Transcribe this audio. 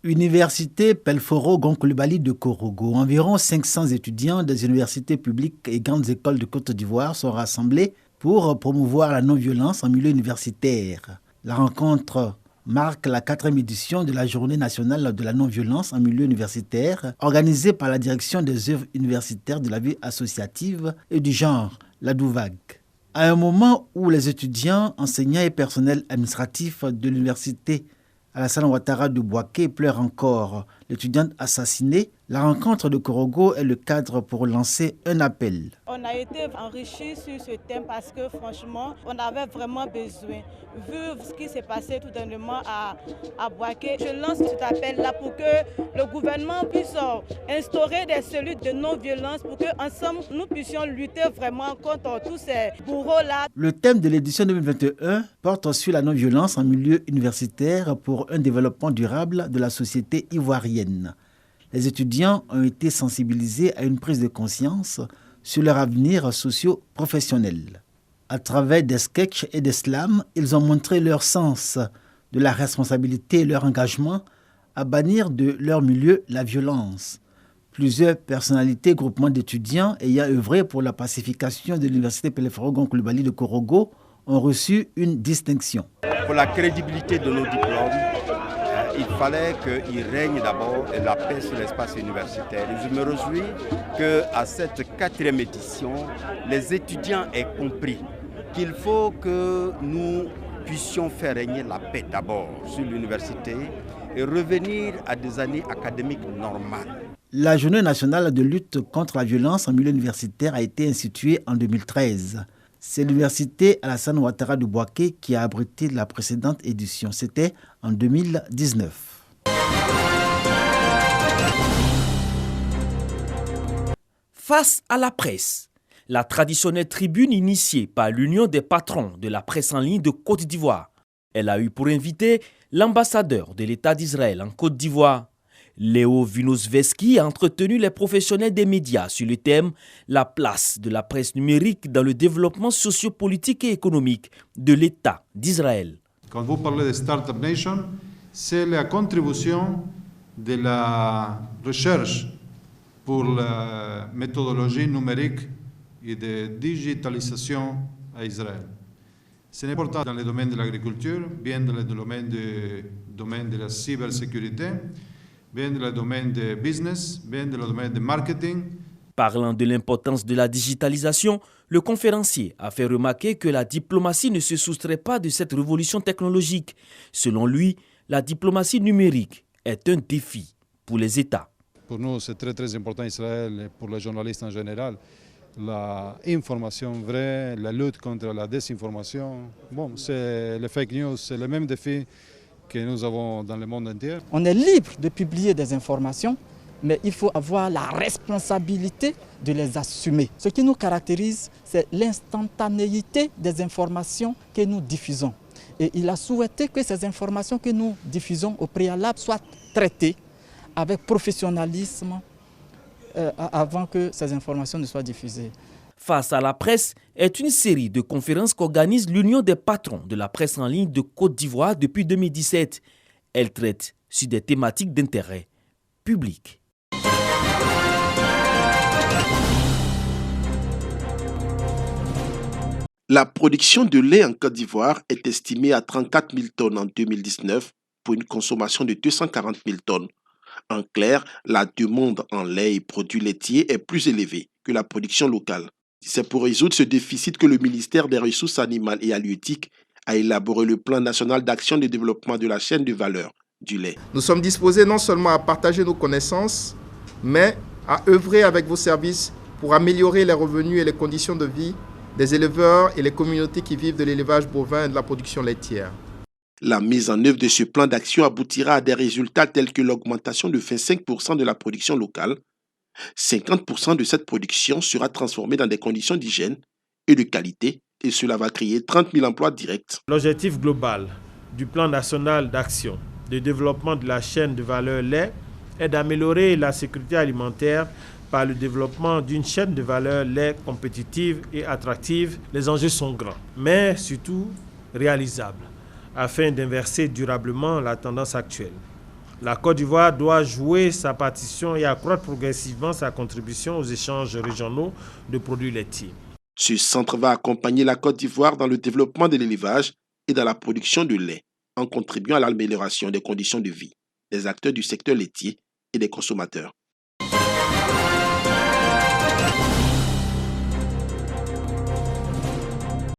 Université Pelforo-Goncoulibaly de Korogo. Environ 500 étudiants des universités publiques et grandes écoles de Côte d'Ivoire sont rassemblés pour promouvoir la non-violence en milieu universitaire. La rencontre marque la 4e édition de la Journée nationale de la non-violence en milieu universitaire, organisée par la Direction des œuvres universitaires de la vie associative et du genre, la DOUVAG. À un moment où les étudiants, enseignants et personnels administratifs de l'université Alassane Ouattara de Bouaké pleure encore l'étudiante assassinée, la rencontre de Korogo est le cadre pour lancer un appel. On a été enrichis sur ce thème parce que franchement, on avait vraiment besoin. Vu ce qui s'est passé tout dernièrement à Bouaké, je lance cet appel-là pour que le gouvernement puisse instaurer des cellules de non-violence pour qu'ensemble nous puissions lutter vraiment contre tous ces bourreaux-là. Le thème de l'édition 2021 porte sur la non-violence en milieu universitaire pour un développement durable de la société ivoirienne. Les étudiants ont été sensibilisés à une prise de conscience sur leur avenir socio-professionnel. À travers des sketchs et des slams, ils ont montré leur sens de la responsabilité et leur engagement à bannir de leur milieu la violence. Plusieurs personnalités, groupements d'étudiants ayant œuvré pour la pacification de l'université Pelforo-Goncoulibaly de Korogo ont reçu une distinction. Pour la crédibilité de nos diplômes, il fallait qu'il règne d'abord la paix sur l'espace universitaire. Et je me réjouis qu'à cette 4e édition, les étudiants aient compris qu'il faut que nous puissions faire régner la paix d'abord sur l'université et revenir à des années académiques normales. La Journée nationale de lutte contre la violence en milieu universitaire a été instituée en 2013. C'est l'université Alassane Ouattara de Bouaké qui a abrité la précédente édition. C'était en 2019. Face à la presse, la traditionnelle tribune initiée par l'Union des patrons de la presse en ligne de Côte d'Ivoire. Elle a eu pour invité l'ambassadeur de l'État d'Israël en Côte d'Ivoire. Léo Vinosveski a entretenu les professionnels des médias sur le thème « La place de la presse numérique dans le développement sociopolitique et économique de l'État d'Israël ». Quand vous parlez de Startup Nation, c'est la contribution de la recherche pour la méthodologie numérique et de digitalisation à Israël. C'est important dans le domaine de l'agriculture, bien dans le domaine de la cybersécurité, bien dans le domaine de business, bien dans le domaine de marketing. Parlant de l'importance de la digitalisation, le conférencier a fait remarquer que la diplomatie ne se soustrait pas de cette révolution technologique. Selon lui, la diplomatie numérique est un défi pour les États. Pour nous, c'est très important Israël et pour les journalistes en général. L'information vraie, la lutte contre la désinformation, c'est les fake news, c'est le même défi que nous avons dans le monde entier. On est libre de publier des informations, mais il faut avoir la responsabilité de les assumer. Ce qui nous caractérise, c'est l'instantanéité des informations que nous diffusons. Et il a souhaité que ces informations que nous diffusons au préalable soient traitées avec professionnalisme avant que ces informations ne soient diffusées. Face à la presse est une série de conférences qu'organise l'Union des patrons de la presse en ligne de Côte d'Ivoire depuis 2017. Elle traite sur des thématiques d'intérêt public. La production de lait en Côte d'Ivoire est estimée à 34 000 tonnes en 2019 pour une consommation de 240 000 tonnes. En clair, la demande en lait et produits laitiers est plus élevée que la production locale. C'est pour résoudre ce déficit que le ministère des Ressources animales et halieutiques a élaboré le plan national d'action de développement de la chaîne de valeur du lait. Nous sommes disposés non seulement à partager nos connaissances, mais à œuvrer avec vos services pour améliorer les revenus et les conditions de vie des éleveurs et les communautés qui vivent de l'élevage bovin et de la production laitière. La mise en œuvre de ce plan d'action aboutira à des résultats tels que l'augmentation de 25% de la production locale. 50% de cette production sera transformée dans des conditions d'hygiène et de qualité et cela va créer 30 000 emplois directs. L'objectif global du plan national d'action de développement de la chaîne de valeur lait est d'améliorer la sécurité alimentaire par le développement d'une chaîne de valeur lait compétitive et attractive. Les enjeux sont grands, mais surtout réalisables, afin d'inverser durablement la tendance actuelle. La Côte d'Ivoire doit jouer sa partition et accroître progressivement sa contribution aux échanges régionaux de produits laitiers. Ce centre va accompagner la Côte d'Ivoire dans le développement de l'élevage et dans la production de lait, en contribuant à l'amélioration des conditions de vie des acteurs du secteur laitier et des consommateurs.